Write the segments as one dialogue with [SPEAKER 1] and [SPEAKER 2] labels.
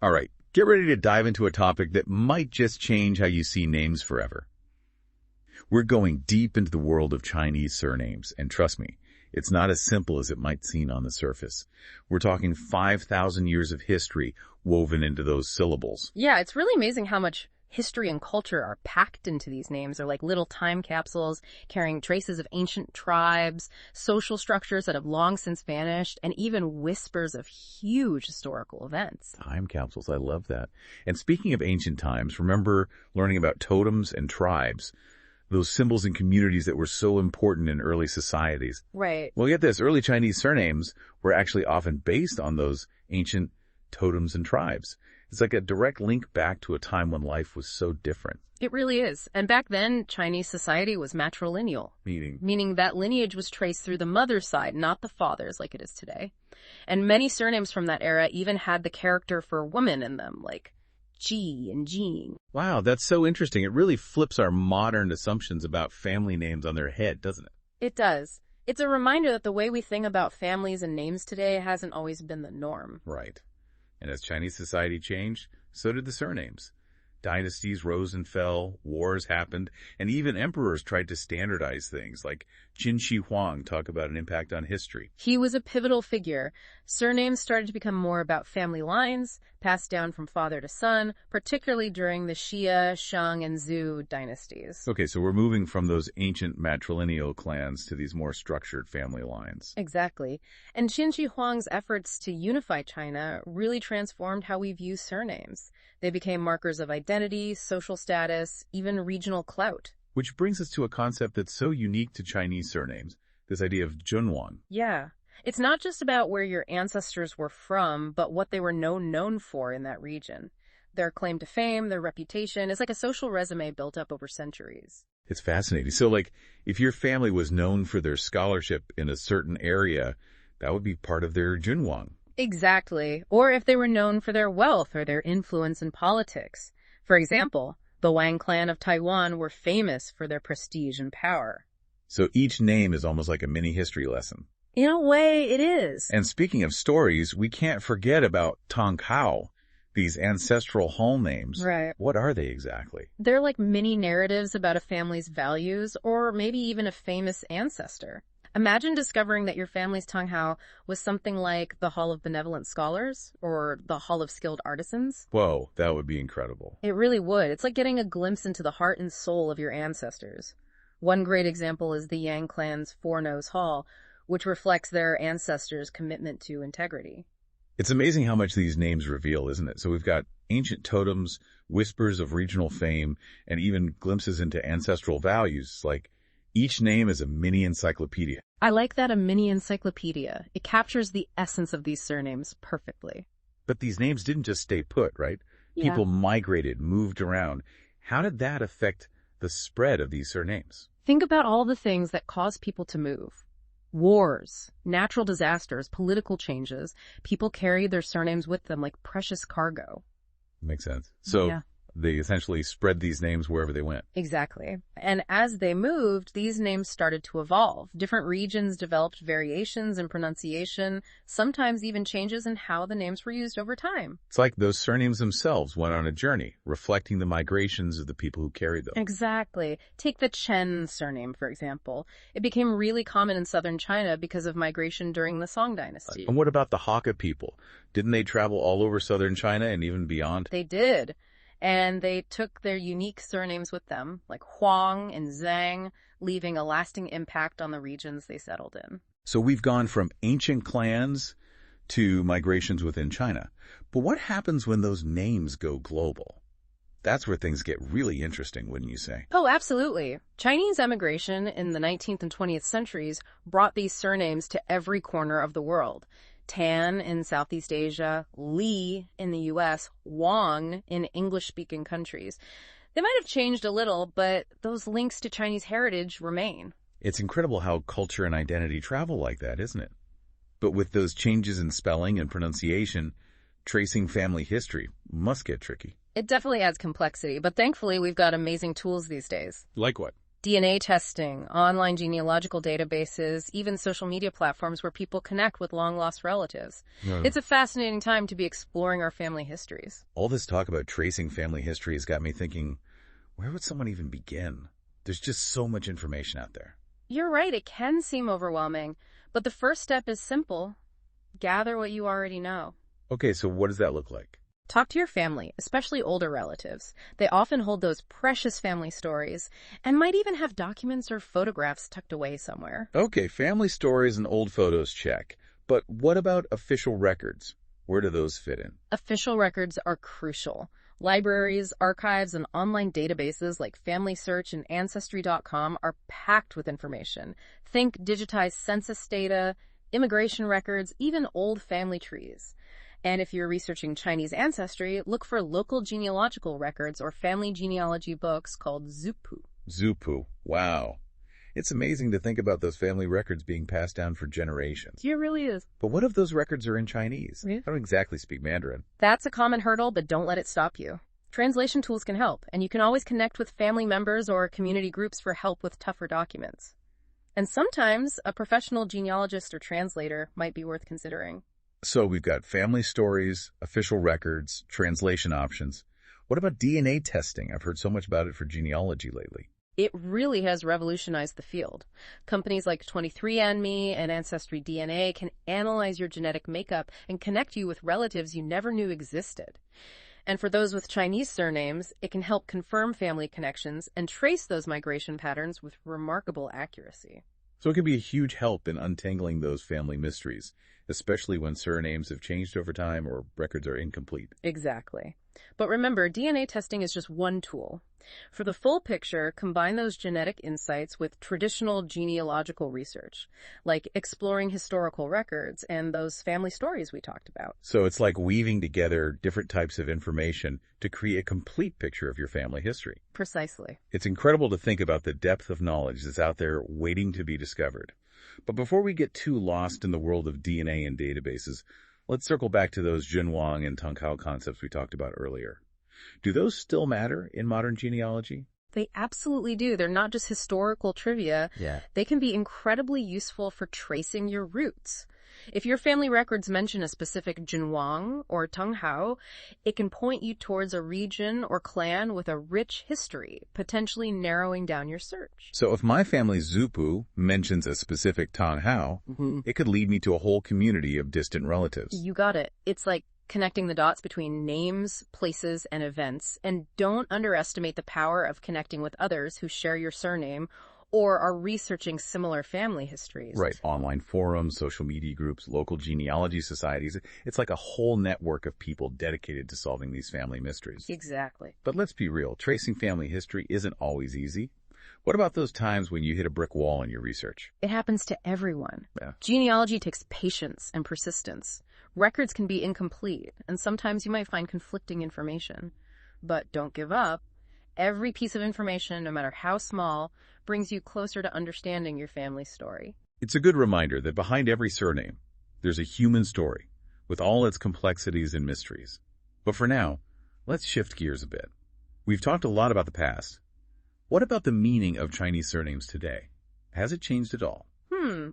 [SPEAKER 1] All right, get ready to dive into a topic that might just change how you see names forever. We're going deep into the world of Chinese surnames, and trust me, it's not as simple as it might seem on the surface. We're talking 5,000 years of history woven into those syllables.
[SPEAKER 2] Yeah, it's really amazing how much history and culture are packed into these names. They're like little time capsules carrying traces of ancient tribes, social structures that have long since vanished, and even whispers of huge historical events.
[SPEAKER 1] Time capsules, I love that. And speaking of ancient times, remember learning about totems and tribes, those symbols and communities that were so important in early societies.
[SPEAKER 2] Right.
[SPEAKER 1] Well, get this, early Chinese surnames were actually often based on those ancient totems and tribes. It's like a direct link back to a time when life was so different.
[SPEAKER 2] It really is. And back then, Chinese society was matrilineal. Meaning that lineage was traced through the mother's side, not the father's like it is today. And many surnames from that era even had the character for woman in them, like Ji and Jing.
[SPEAKER 1] Wow, that's so interesting. It really flips our modern assumptions about family names on their head, doesn't it?
[SPEAKER 2] It does. It's a reminder that the way we think about families and names today hasn't always been the norm.
[SPEAKER 1] Right. And as Chinese society changed, so did the surnames. Dynasties rose and fell, wars happened, and even emperors tried to standardize things, like Qin Shi Huang talk about an impact on history.
[SPEAKER 2] He was a pivotal figure. Surnames started to become more about family lines, passed down from father to son, particularly during the Xia, Shang, and Zhou dynasties.
[SPEAKER 1] Okay, so we're moving from those ancient matrilineal clans to these more structured family lines.
[SPEAKER 2] Exactly. And Qin Shi Huang's efforts to unify China really transformed how we view surnames. They became markers of identity, social status, even regional clout.
[SPEAKER 1] Which brings us to a concept that's so unique to Chinese surnames, this idea of Junwang.
[SPEAKER 2] Yeah. It's not just about where your ancestors were from, but what they were known for in that region. Their claim to fame, their reputation, is like a social resume built up over centuries.
[SPEAKER 1] It's fascinating. So, like, if your family was known for their scholarship in a certain area, that would be part of their Junwang.
[SPEAKER 2] Exactly. Or if they were known for their wealth or their influence in politics. For example, the Wang clan of Taiwan were famous for their prestige and power.
[SPEAKER 1] So each name is almost like a mini history lesson.
[SPEAKER 2] In a way, it is.
[SPEAKER 1] And speaking of stories, we can't forget about Tanghao, these ancestral hall names.
[SPEAKER 2] Right.
[SPEAKER 1] What are they exactly?
[SPEAKER 2] They're like mini narratives about a family's values or maybe even a famous ancestor. Imagine discovering that your family's Tanghao was something like the Hall of Benevolent Scholars or the Hall of Skilled Artisans.
[SPEAKER 1] Whoa, that would be incredible.
[SPEAKER 2] It really would. It's like getting a glimpse into the heart and soul of your ancestors. One great example is the Yang clan's Four-Nose Hall, which reflects their ancestors' commitment to integrity.
[SPEAKER 1] It's amazing how much these names reveal, isn't it? So we've got ancient totems, whispers of regional fame, and even glimpses into ancestral values, like each name is a mini encyclopedia.
[SPEAKER 2] I like that, a mini encyclopedia. It captures the essence of these surnames perfectly.
[SPEAKER 1] But these names didn't just stay put, right?
[SPEAKER 2] Yeah.
[SPEAKER 1] People migrated, moved around. How did that affect the spread of these surnames?
[SPEAKER 2] Think about all the things that cause people to move. Wars, natural disasters, political changes. People carried their surnames with them like precious cargo.
[SPEAKER 1] Makes sense. So
[SPEAKER 2] Yeah.
[SPEAKER 1] they essentially spread these names wherever they went.
[SPEAKER 2] Exactly. And as they moved, these names started to evolve. Different regions developed variations in pronunciation, sometimes even changes in how the names were used over time.
[SPEAKER 1] It's like those surnames themselves went on a journey, reflecting the migrations of the people who carried them.
[SPEAKER 2] Exactly. Take the Chen surname, for example. It became really common in southern China because of migration during the Song dynasty.
[SPEAKER 1] And what about the Hakka people? Didn't they travel all over southern China and even beyond?
[SPEAKER 2] They did. And they took their unique surnames with them, like Huang and Zhang, leaving a lasting impact on the regions they settled in.
[SPEAKER 1] So we've gone from ancient clans to migrations within China. But what happens when those names go global? That's where things get really interesting, wouldn't you say?
[SPEAKER 2] Oh, absolutely. Chinese emigration in the 19th and 20th centuries brought these surnames to every corner of the world. Tan in Southeast Asia, Li in the U.S., Wang in English-speaking countries. They might have changed a little, but those links to Chinese heritage remain.
[SPEAKER 1] It's incredible how culture and identity travel like that, isn't it? But with those changes in spelling and pronunciation, tracing family history must get tricky.
[SPEAKER 2] It definitely adds complexity, but thankfully we've got amazing tools these days.
[SPEAKER 1] Like what?
[SPEAKER 2] DNA testing, online genealogical databases, even social media platforms where people connect with long-lost relatives.
[SPEAKER 1] No.
[SPEAKER 2] It's a fascinating time to be exploring our family histories.
[SPEAKER 1] All this talk about tracing family history has got me thinking, where would someone even begin? There's just so much information out there.
[SPEAKER 2] You're right, it can seem overwhelming, but the first step is simple. Gather what you already know.
[SPEAKER 1] Okay, so what does that look like?
[SPEAKER 2] Talk to your family, especially older relatives. They often hold those precious family stories and might even have documents or photographs tucked away somewhere.
[SPEAKER 1] Okay, family stories and old photos check. But what about official records? Where do those fit in?
[SPEAKER 2] Official records are crucial. Libraries, archives, and online databases like Family Search and Ancestry.com are packed with information. Think digitized census data, immigration records, even old family trees. And if you're researching Chinese ancestry, look for local genealogical records or family genealogy books called zupu.
[SPEAKER 1] Zupu. Wow. It's amazing to think about those family records being passed down for generations.
[SPEAKER 2] It really is.
[SPEAKER 1] But what if those records are in Chinese?
[SPEAKER 2] Yeah.
[SPEAKER 1] I don't exactly speak Mandarin.
[SPEAKER 2] That's a common hurdle, but don't let it stop you. Translation tools can help, and you can always connect with family members or community groups for help with tougher documents. And sometimes a professional genealogist or translator might be worth considering.
[SPEAKER 1] So we've got family stories, official records, translation options. What about DNA testing? I've heard so much about it for genealogy lately.
[SPEAKER 2] It really has revolutionized the field. Companies like 23andMe and Ancestry DNA can analyze your genetic makeup and connect you with relatives you never knew existed. And for those with Chinese surnames, it can help confirm family connections and trace those migration patterns with remarkable accuracy.
[SPEAKER 1] So it can be a huge help in untangling those family mysteries, especially when surnames have changed over time or records are incomplete.
[SPEAKER 2] Exactly. But remember, DNA testing is just one tool. For the full picture, combine those genetic insights with traditional genealogical research, like exploring historical records and those family stories we talked about.
[SPEAKER 1] So it's like weaving together different types of information to create a complete picture of your family history.
[SPEAKER 2] Precisely.
[SPEAKER 1] It's incredible to think about the depth of knowledge that's out there waiting to be discovered. But before we get too lost in the world of DNA and databases, let's circle back to those Junwang and Tanghao concepts we talked about earlier. Do those still matter in modern genealogy?
[SPEAKER 2] They absolutely do. They're not just historical trivia.
[SPEAKER 1] Yeah.
[SPEAKER 2] They can be incredibly useful for tracing your roots. If your family records mention a specific Junwang or Tanghao, it can point you towards a region or clan with a rich history, potentially narrowing down your search.
[SPEAKER 1] So if my family's Zupu mentions a specific Tanghao, it could lead me to a whole community of distant relatives.
[SPEAKER 2] You got it. It's like connecting the dots between names, places, and events. And don't underestimate the power of connecting with others who share your surname or are researching similar family histories.
[SPEAKER 1] Right. Online forums, social media groups, local genealogy societies. It's like a whole network of people dedicated to solving these family mysteries.
[SPEAKER 2] Exactly.
[SPEAKER 1] But let's be real. Tracing family history isn't always easy. What about those times when you hit a brick wall in your research?
[SPEAKER 2] It happens to everyone.
[SPEAKER 1] Yeah.
[SPEAKER 2] Genealogy takes patience and persistence. Records can be incomplete, and sometimes you might find conflicting information. But don't give up. Every piece of information, no matter how small, brings you closer to understanding your family's story.
[SPEAKER 1] It's a good reminder that behind every surname, there's a human story with all its complexities and mysteries. But for now, let's shift gears a bit. We've talked a lot about the past. What about the meaning of Chinese surnames today? Has it changed at all?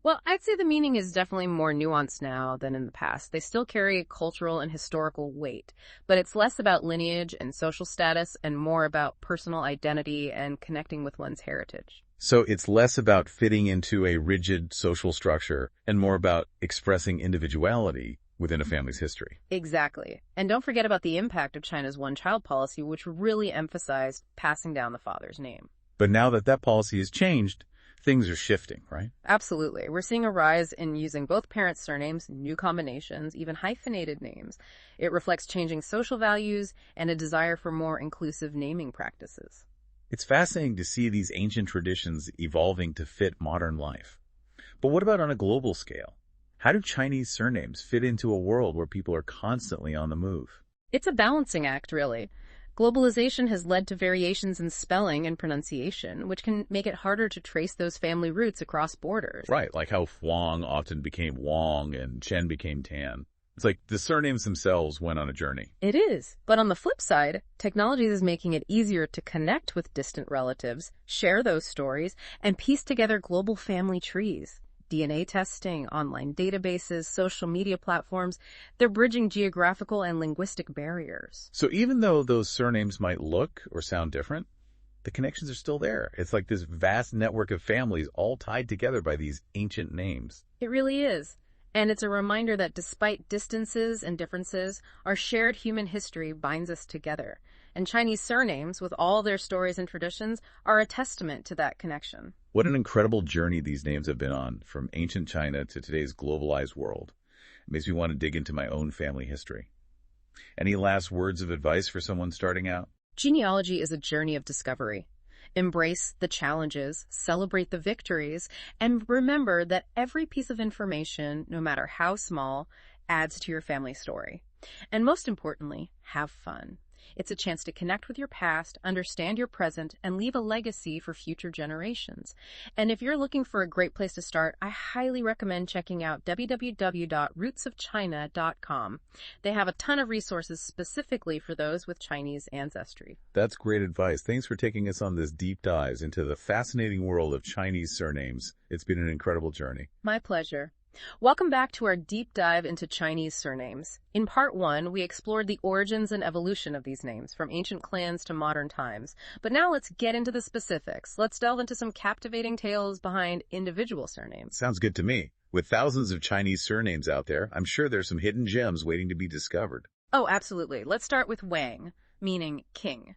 [SPEAKER 2] Well, I'd say the meaning is definitely more nuanced now than in the past. They still carry cultural and historical weight, but it's less about lineage and social status and more about personal identity and connecting with one's heritage.
[SPEAKER 1] So it's less about fitting into a rigid social structure and more about expressing individuality within a family's history.
[SPEAKER 2] Exactly. And don't forget about the impact of China's one-child policy, which really emphasized passing down the father's name.
[SPEAKER 1] But now that that policy has changed, things are shifting, right?
[SPEAKER 2] Absolutely. We're seeing a rise in using both parents' surnames, new combinations, even hyphenated names. It reflects changing social values and a desire for more inclusive naming practices.
[SPEAKER 1] It's fascinating to see these ancient traditions evolving to fit modern life. But what about on a global scale? How do Chinese surnames fit into a world where people are constantly on the move?
[SPEAKER 2] It's a balancing act, really. Globalization has led to variations in spelling and pronunciation, which can make it harder to trace those family roots across borders.
[SPEAKER 1] Right, like how Huang often became Wong and Chen became Tan. It's like the surnames themselves went on a journey.
[SPEAKER 2] It is. But on the flip side, technology is making it easier to connect with distant relatives, share those stories, and piece together global family trees. DNA testing, online databases, social media platforms, they're bridging geographical and linguistic barriers.
[SPEAKER 1] So even though those surnames might look or sound different, the connections are still there. It's like this vast network of families all tied together by these ancient names.
[SPEAKER 2] It really is. And it's a reminder that despite distances and differences, our shared human history binds us together. And Chinese surnames, with all their stories and traditions, are a testament to that connection.
[SPEAKER 1] What an incredible journey these names have been on, from ancient China to today's globalized world. It makes me want to dig into my own family history. Any last words of advice for someone starting out?
[SPEAKER 2] Genealogy is a journey of discovery. Embrace the challenges, celebrate the victories, and remember that every piece of information, no matter how small, adds to your family story. And most importantly, have fun. It's a chance to connect with your past, understand your present, and leave a legacy for future generations. And if you're looking for a great place to start, I highly recommend checking out www.rootsofchina.com. They have a ton of resources specifically for those with Chinese ancestry.
[SPEAKER 1] That's great advice. Thanks for taking us on this deep dive into the fascinating world of Chinese surnames. It's been an incredible journey.
[SPEAKER 2] My pleasure. Welcome back to our deep dive into Chinese surnames. In part 1, we explored the origins and evolution of these names, from ancient clans to modern times. But now let's get into the specifics. Let's delve into some captivating tales behind individual surnames.
[SPEAKER 1] Sounds good to me. With thousands of Chinese surnames out there, I'm sure there's some hidden gems waiting to be discovered.
[SPEAKER 2] Oh, absolutely. Let's start with Wang, meaning king.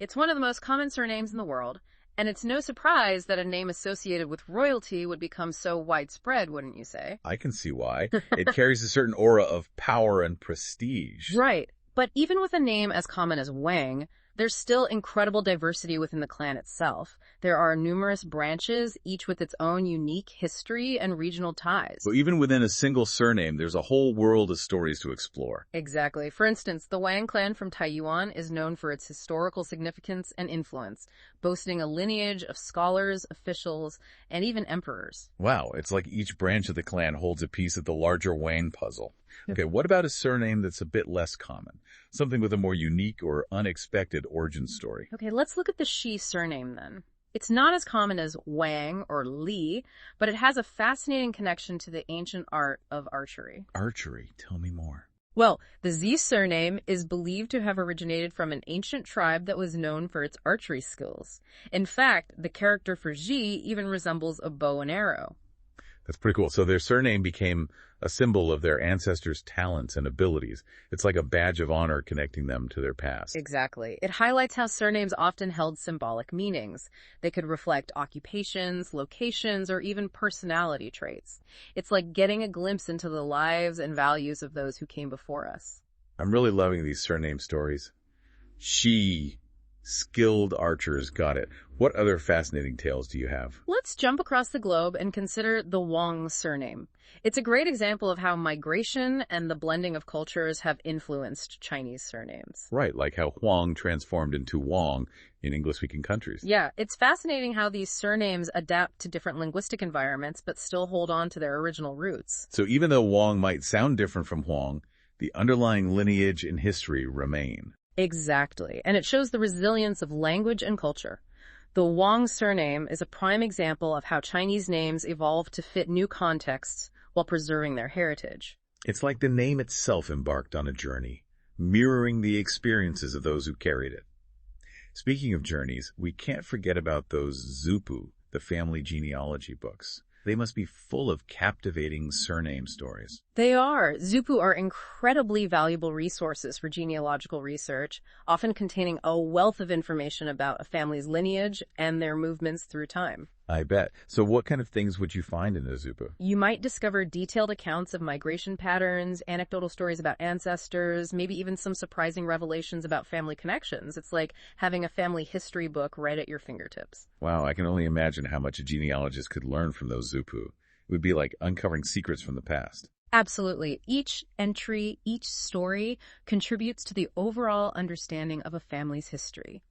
[SPEAKER 2] It's one of the most common surnames in the world. And it's no surprise that a name associated with royalty would become so widespread, wouldn't you say?
[SPEAKER 1] I can see why. It carries a certain aura of power and prestige.
[SPEAKER 2] Right. But even with a name as common as Wang, there's still incredible diversity within the clan itself. There are numerous branches, each with its own unique history and regional ties.
[SPEAKER 1] So even within a single surname, there's a whole world of stories to explore.
[SPEAKER 2] Exactly. For instance, the Wang clan from Taiyuan is known for its historical significance and influence, boasting a lineage of scholars, officials, and even emperors.
[SPEAKER 1] Wow, it's like each branch of the clan holds a piece of the larger Wang puzzle. Okay, what about a surname that's a bit less common? Something with a more unique or unexpected origin story.
[SPEAKER 2] Okay, let's look at the Shi surname then. It's not as common as Wang or Li, but it has a fascinating connection to the ancient art of archery.
[SPEAKER 1] Archery, tell me more.
[SPEAKER 2] Well, the Zi surname is believed to have originated from an ancient tribe that was known for its archery skills. In fact, the character for Xi even resembles a bow and arrow.
[SPEAKER 1] That's pretty cool. So their surname became a symbol of their ancestors' talents and abilities. It's like a badge of honor connecting them to their past.
[SPEAKER 2] Exactly. It highlights how surnames often held symbolic meanings. They could reflect occupations, locations, or even personality traits. It's like getting a glimpse into the lives and values of those who came before us.
[SPEAKER 1] I'm really loving these surname stories. She, skilled archers, got it. What other fascinating tales do you have?
[SPEAKER 2] Let's jump across the globe and consider the Wang surname. It's a great example of how migration and the blending of cultures have influenced Chinese surnames.
[SPEAKER 1] Right, like how Huang transformed into Wang in English-speaking countries.
[SPEAKER 2] Yeah, it's fascinating how these surnames adapt to different linguistic environments but still hold on to their original roots.
[SPEAKER 1] So even though Wang might sound different from Huang, the underlying lineage and history remain.
[SPEAKER 2] Exactly, and it shows the resilience of language and culture. The Wang surname is a prime example of how Chinese names evolve to fit new contexts while preserving their heritage.
[SPEAKER 1] It's like the name itself embarked on a journey, mirroring the experiences of those who carried it. Speaking of journeys, we can't forget about those Zupu, the family genealogy books. They must be full of captivating surname stories.
[SPEAKER 2] They are. Zupu are incredibly valuable resources for genealogical research, often containing a wealth of information about a family's lineage and their movements through time.
[SPEAKER 1] I bet. So what kind of things would you find in a Zupu?
[SPEAKER 2] You might discover detailed accounts of migration patterns, anecdotal stories about ancestors, maybe even some surprising revelations about family connections. It's like having a family history book right at your fingertips.
[SPEAKER 1] Wow, I can only imagine how much a genealogist could learn from those Zupu. It would be like uncovering secrets from the past.
[SPEAKER 2] Absolutely. Each entry, each story contributes to the overall understanding of a family's history.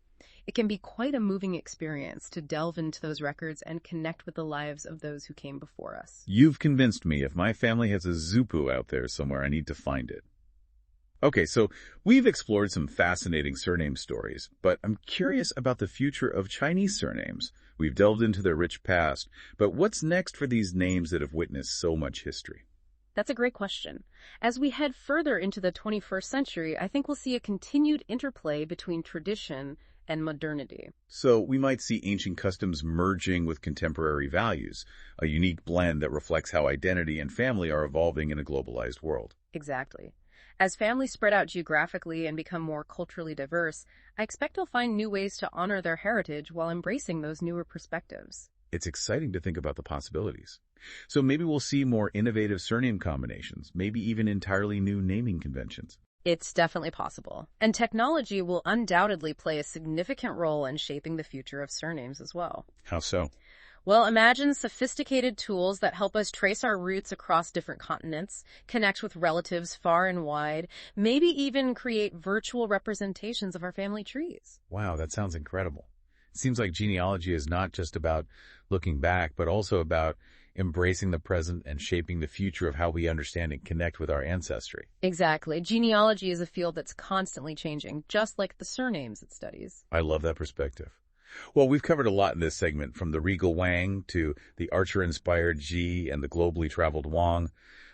[SPEAKER 2] It can be quite a moving experience to delve into those records and connect with the lives of those who came before us.
[SPEAKER 1] You've convinced me. If my family has a Zupu out there somewhere, I need to find it. Okay, so we've explored some fascinating surname stories, but I'm curious about the future of Chinese surnames. We've delved into their rich past, but what's next for these names that have witnessed so much history?
[SPEAKER 2] That's a great question. As we head further into the 21st century, I think we'll see a continued interplay between tradition and modernity.
[SPEAKER 1] So we might see ancient customs merging with contemporary values, a unique blend that reflects how identity and family are evolving in a globalized world.
[SPEAKER 2] Exactly. As families spread out geographically and become more culturally diverse, I expect they'll find new ways to honor their heritage while embracing those newer perspectives.
[SPEAKER 1] It's exciting to think about the possibilities. So maybe we'll see more innovative surname combinations, maybe even entirely new naming conventions.
[SPEAKER 2] It's definitely possible. And technology will undoubtedly play a significant role in shaping the future of surnames as well.
[SPEAKER 1] How so?
[SPEAKER 2] Well, imagine sophisticated tools that help us trace our roots across different continents, connect with relatives far and wide, maybe even create virtual representations of our family trees.
[SPEAKER 1] Wow, that sounds incredible. It seems like genealogy is not just about looking back, but also about embracing the present and shaping the future of how we understand and connect with our ancestry.
[SPEAKER 2] Exactly. Genealogy is a field that's constantly changing, just like the surnames it studies.
[SPEAKER 1] I love that perspective. Well, we've covered a lot in this segment, from the regal Wang to the Archer-inspired Ji and the globally traveled Wang.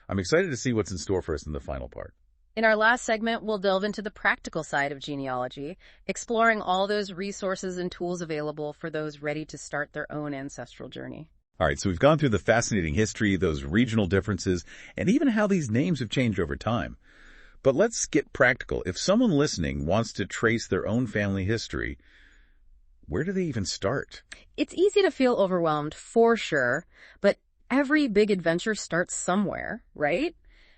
[SPEAKER 1] I'm excited to see what's in store for us in the final part.
[SPEAKER 2] In our last segment, we'll delve into the practical side of genealogy, exploring all those resources and tools available for those ready to start their own ancestral journey.
[SPEAKER 1] All right, so we've gone through the fascinating history, those regional differences, and even how these names have changed over time. But let's get practical. If someone listening wants to trace their own family history, where do they even start?
[SPEAKER 2] It's easy to feel overwhelmed, for sure, but every big adventure starts somewhere, right?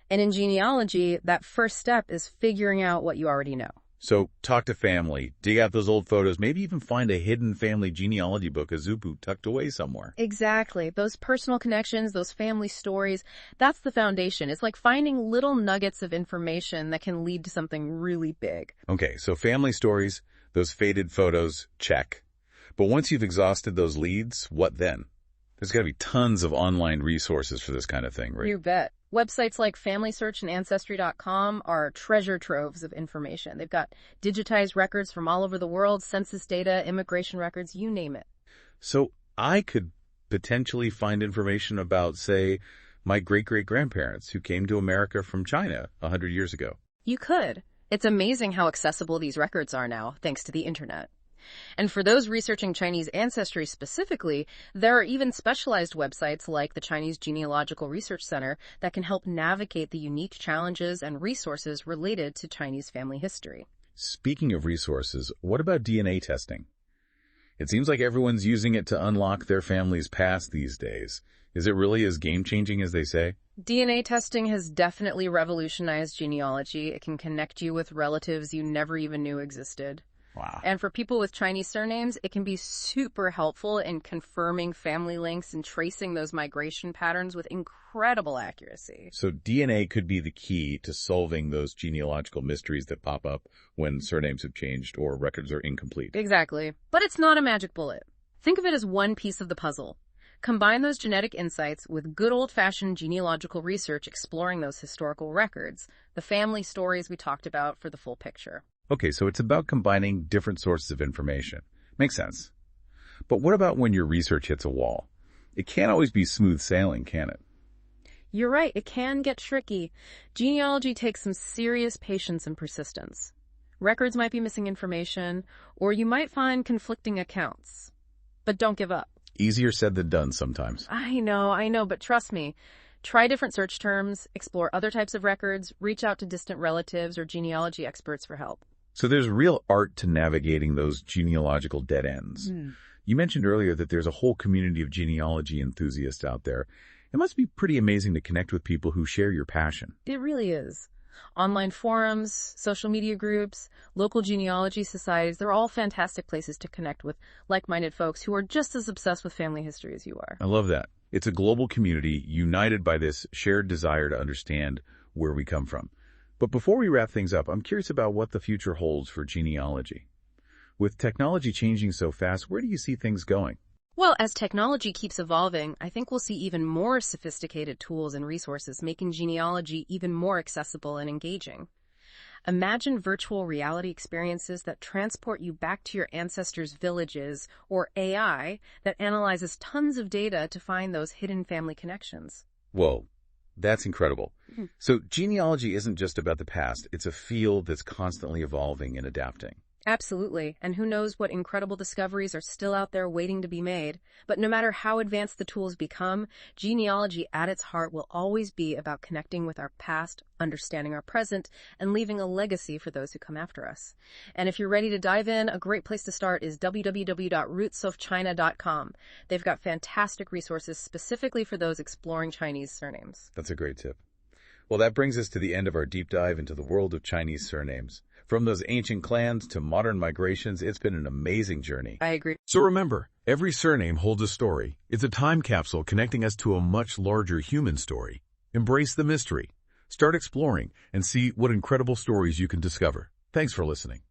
[SPEAKER 2] And in genealogy, that first step is figuring out what you already know.
[SPEAKER 1] So talk to family, dig out those old photos, maybe even find a hidden family genealogy book, a Zupu, tucked away somewhere.
[SPEAKER 2] Exactly. Those personal connections, those family stories, that's the foundation. It's like finding little nuggets of information that can lead to something really big.
[SPEAKER 1] Okay, so family stories, those faded photos, check. But once you've exhausted those leads, what then? There's got to be tons of online resources for this kind of thing, right?
[SPEAKER 2] You bet. Websites like Family Search and Ancestry.com are treasure troves of information. They've got digitized records from all over the world, census data, immigration records, you name it.
[SPEAKER 1] So I could potentially find information about, say, my great-great-grandparents who came to America from China 100 years ago.
[SPEAKER 2] You could. It's amazing how accessible these records are now, thanks to the internet. And for those researching Chinese ancestry specifically, there are even specialized websites like the Chinese Genealogical Research Center that can help navigate the unique challenges and resources related to Chinese family history.
[SPEAKER 1] Speaking of resources, what about DNA testing? It seems like everyone's using it to unlock their family's past these days. Is it really as game-changing as they say?
[SPEAKER 2] DNA testing has definitely revolutionized genealogy. It can connect you with relatives you never even knew existed.
[SPEAKER 1] Wow.
[SPEAKER 2] And for people with Chinese surnames, it can be super helpful in confirming family links and tracing those migration patterns with incredible accuracy.
[SPEAKER 1] So DNA could be the key to solving those genealogical mysteries that pop up when surnames have changed or records are incomplete.
[SPEAKER 2] Exactly. But it's not a magic bullet. Think of it as one piece of the puzzle. Combine those genetic insights with good old-fashioned genealogical research exploring those historical records, the family stories we talked about, for the full picture.
[SPEAKER 1] Okay, so it's about combining different sources of information. Makes sense. But what about when your research hits a wall? It can't always be smooth sailing, can it?
[SPEAKER 2] You're right, it can get tricky. Genealogy takes some serious patience and persistence. Records might be missing information, or you might find conflicting accounts. But don't give up.
[SPEAKER 1] Easier said than done sometimes.
[SPEAKER 2] I know, but trust me. Try different search terms, explore other types of records, reach out to distant relatives or genealogy experts for help.
[SPEAKER 1] So there's real art to navigating those genealogical dead ends. You mentioned earlier that there's a whole community of genealogy enthusiasts out there. It must be pretty amazing to connect with people who share your passion.
[SPEAKER 2] It really is. Online forums, social media groups, local genealogy societies, they're all fantastic places to connect with like-minded folks who are just as obsessed with family history as you are.
[SPEAKER 1] I love that. It's a global community united by this shared desire to understand where we come from. But before we wrap things up, I'm curious about what the future holds for genealogy. With technology changing so fast, where do you see things going?
[SPEAKER 2] Well, as technology keeps evolving, I think we'll see even more sophisticated tools and resources making genealogy even more accessible and engaging. Imagine virtual reality experiences that transport you back to your ancestors' villages, or AI that analyzes tons of data to find those hidden family connections.
[SPEAKER 1] Whoa, that's incredible. So genealogy isn't just about the past, it's a field that's constantly evolving and adapting.
[SPEAKER 2] Absolutely, and who knows what incredible discoveries are still out there waiting to be made. But no matter how advanced the tools become, genealogy at its heart will always be about connecting with our past, understanding our present, and leaving a legacy for those who come after us. And if you're ready to dive in, a great place to start is www.rootsofchina.com. They've got fantastic resources specifically for those exploring Chinese surnames.
[SPEAKER 1] That's a great tip. Well, that brings us to the end of our deep dive into the world of Chinese surnames. From those ancient clans to modern migrations, it's been an amazing journey.
[SPEAKER 2] I agree.
[SPEAKER 3] So remember, every surname holds a story. It's a time capsule connecting us to a much larger human story. Embrace the mystery. Start exploring and see what incredible stories you can discover. Thanks for listening.